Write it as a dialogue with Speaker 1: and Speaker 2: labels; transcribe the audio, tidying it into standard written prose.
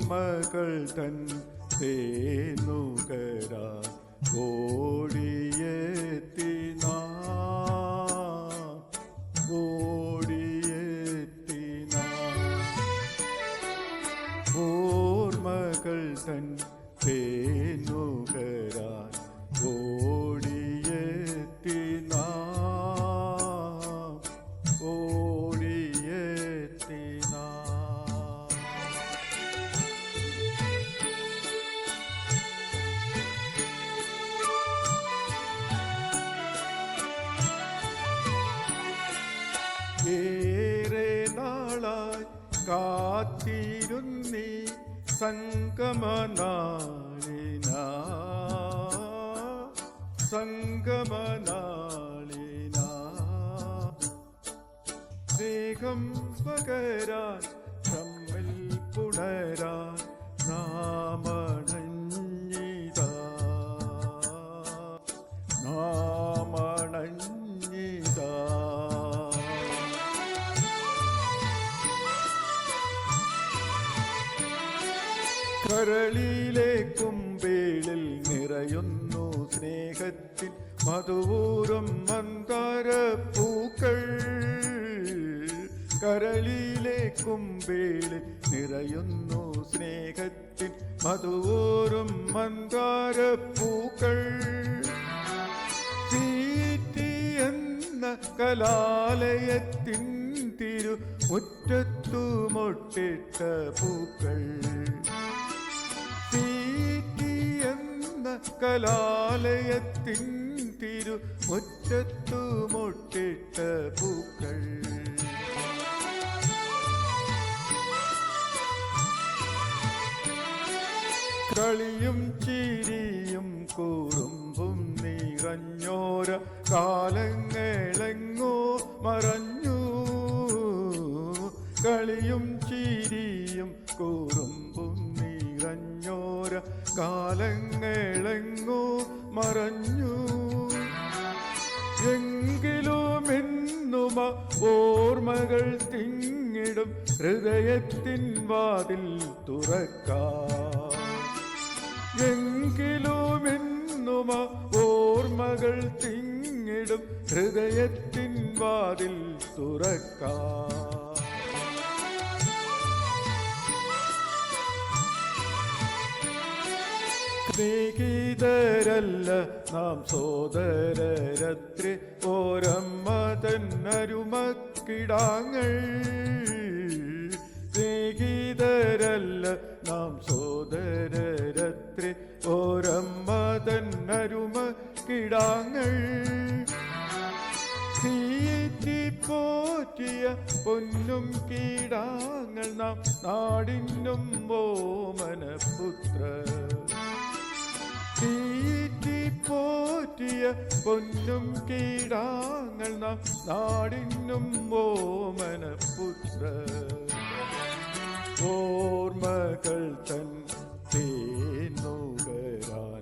Speaker 1: ഓർമ്മകൾ തൻ തേനുകരാൻ ഓടിയെത്തി ഓർമ്മകൾ തൻ തേനുകരാൻ ഓടിയെത്തി ഏറെ നാളായി കാത്തിരുന്നീ സംഗമനാളിനാ സ്നേഹം പകരാൻ തമ്മിൽ പുണരാൻ നാമണഞ്ഞിതാ കരളിലെ കുമ്പിളിൽ നിറയുന്നു സ്നേഹത്തിൻ മധുവൂറും മന്ദാരപ്പൂക്കൾ. കരളിലെ കുമ്പിളിൽ നിറയുന്നു സ്നേഹത്തിൻ മധുവൂറും മന്ദാരപ്പൂക്കൾ. തീറ്റി എന്ന കലാലയത്തിൻ തിരു മുറ്റത്തു മൊട്ടിട്ട പൂക്കൾ. തീറ്റി എന്ന കലാലയത്തിൻ തിരു മുറ്റത്തു മൊട്ടിട്ട പൂക്കൾ. കളിയും ചിരിയും കുറുമ്പും നിറഞ്ഞോര കാലങ്ങളെങ്ങോ മറഞ്ഞു. കളിയും ചിരിയും കുറുമ്പും നിറഞ്ഞോര കാലങ്ങളെങ്ങോ മറഞ്ഞു. എങ്കിലും എന്നുമ ഓർമ്മകൾ തിങ്ങിടും ഹൃദയത്തിൻ വാതിൽ തുറക്കാം. എങ്കിലും എന്നുമ ഓർമ്മകൾ തിങ്ങിടും ഹൃദയത്തിൻ വാതിൽ തുറക്കാം. സ്നേഹിതരല്ല നാം സോദരരത്രേ ഓരമ്മ തന്നരുമക്കിടാങ്ങൾ. സ്നേഹിതരല്ല നാം സോദരരത്രേ ഓരമ്മ തന്നരുമക്കിടാങ്ങൾ. തീറ്റി പോറ്റിയ പൊന്നും കീടാങ്ങൾ നാം നാടിനും ഓമനപുത്ര. തീറ്റി പോറ്റിയ പൊന്നും കീടാങ്ങൾ നാം നാടിനും ഓമനപുത്ര. ഓർമ്മകൾ തൻ തേനുകരാൻ